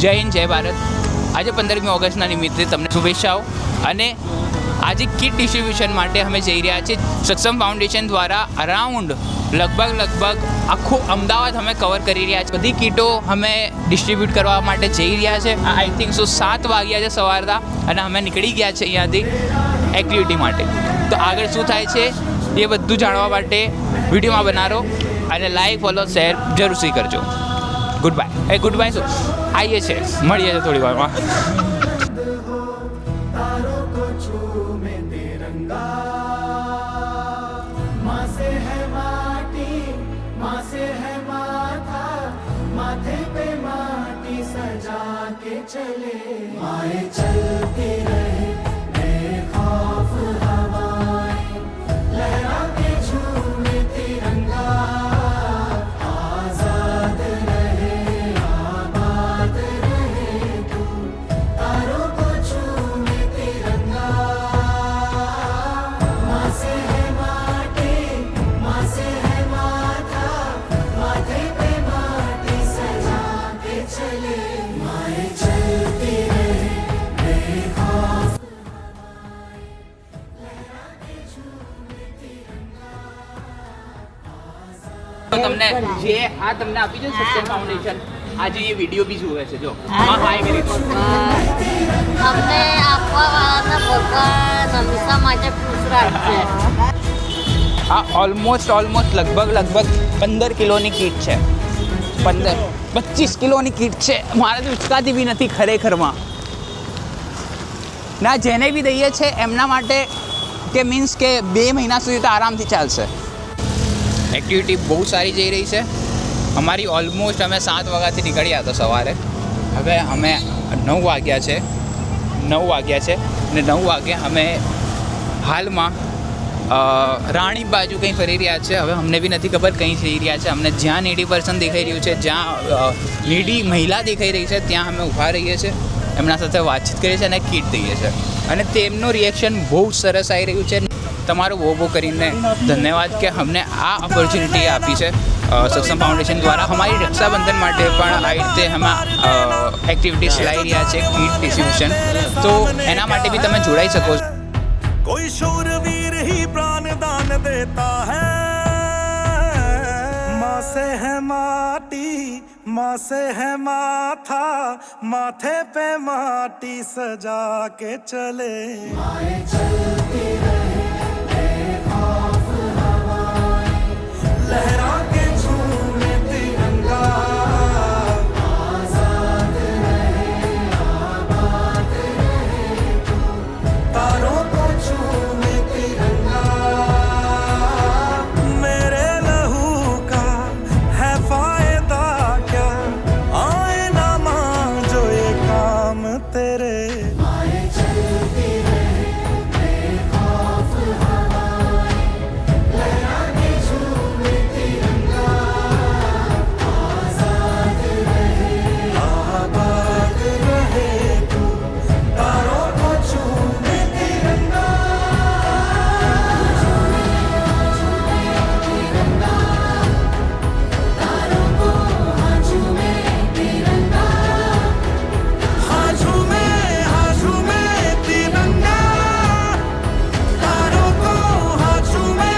જય હિન્દ, જય ભારત. આજે 15મી ઓગસ્ટના નિમિત્તે તમને શુભેચ્છાઓ. અને આજે કિટ ડિસ્ટ્રીબ્યુશન માટે અમે જઈ રહ્યા છીએ. સક્ષમ ફાઉન્ડેશન દ્વારા અરાઉન્ડ લગભગ આખું અમદાવાદ અમે કવર કરી રહ્યા છીએ. બધી કીટો અમે ડિસ્ટ્રીબ્યુટ કરવા માટે જઈ રહ્યા છે. આઈ થિંક 7 વાગ્યા છે સવારના, અને અમે નીકળી ગયા છે અહીંયાથી એક્ટિવિટી માટે. તો આગળ શું થાય છે એ બધું જાણવા માટે વિડીયોમાં બનાવો અને લાઈક, ફોલો, શેર જરૂરથી કરજો. Good bye. ગુડ બાય શું આવીએ છે, મળીએ છીએ થોડી વારમાં. चले माए चलती रहे बेखौफ हवाएं, लहरा के झूमे तिरंगा, आजाद रहे आबाद रहे तू, तारों को झूमे तिरंगा, माँ से है माटी, माँ से है माथा, माथे पे माटी सजा के चले माए चलती रहे बेखौफ हवाएं, लहरा के झूमे तिरंगा, તમને જે આ તમને આપી છે સક્ષમ ફાઉન્ડેશન, આજે એ વિડીયો બી જોવે છે. જો હાય કરી દો. અમને આપવાવાળાને ભગવાન હંમેશા માટે ખુશ રાખશે. આ ઓલમોસ્ટ લગભગ 15 કિલોની કીટ છે. 25 કિલોની કીટ છે. મારાથી ઉચકાતી બી નથી ખરેખરમાં. ના જેને બી દઈએ છે એમના માટે કે મીન્સ કે 2 મહિના સુધી તો આરામથી ચાલશે. એક્ટિવિટી બહુ સારી જઈ રહી છે. અમારી ઓલમોસ્ટ અમે 7 વાગ્યાથી નીકળ્યા હતા સવારે. હવે અમે 9 વાગ્યા છે અને 9 વાગે અમે હાલમાં રાણી બાજુ કંઈ ફરી રહ્યા છે. હવે અમને બી નથી ખબર કંઈ જઈ રહ્યા છે. અમને જ્યાં નીડી પર્સન દેખાઈ રહ્યું છે, જ્યાં નીડી મહિલા દેખાઈ રહી છે, ત્યાં અમે ઊભા રહીએ છીએ. એમના સાથે વાતચીત કરીએ છીએ અને કીટ દઈએ છીએ. અને તેમનું રિએક્શન બહુ સરસ આવી રહ્યું છે. તમારો બહુ કરીને ધન્યવાદ કે અમને આ ઓપોર્ચ્યુનિટી આપી છે સક્ષમ ફાઉન્ડેશન દ્વારા. અમારી રક્ષાબંધન માટે પણ આવી રીતે એમાં એક્ટિવિટીઝ ચલાવી રહ્યા છે, કીટ ડિસ્ટ્રીબ્યુશન. તો એના માટે બી તમે જોડાઈ શકો છો. कोई शूरवीर ही प्राण दान देता है, माँ से है माटी, माँ से है माथा, माथे पे माटी सजा के चले माए चलती रहे बेखौफ हवाएं, लहरा के झूमे तिरंगा, आजाद रहे आबाद रहे तू, तारों को झूमे तिरंगा, मेरे लहू का है फायदा क्या, आए ना मां जो ये काम तेरे. माए चलती रहे बेखौफ हवाएं, लहरा के झूमे तिरंगा, आजाद रहे आबाद रहे तू, तारों को झूमे तिरंगा, तारों को हाँ झूमे तिरंगा, हाँ झूमे तिरंगा, तारों को हाँ झूमे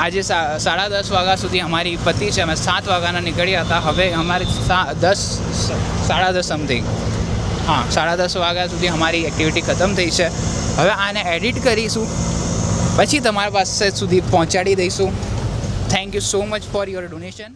આજે 10:30 વાગ્યા સુધી અમારી પતિ છે. અમે 7 વાગ્યાના નીકળ્યા હતા. હવે અમારે 10:30 સમથિંગ, 10:30 વાગ્યા સુધી અમારી એક્ટિવિટી ખતમ થઈ છે. હવે આને એડિટ કરીશું, પછી તમારા પાસે સુધી પહોંચાડી દઈશું. Thank you so much for your donation.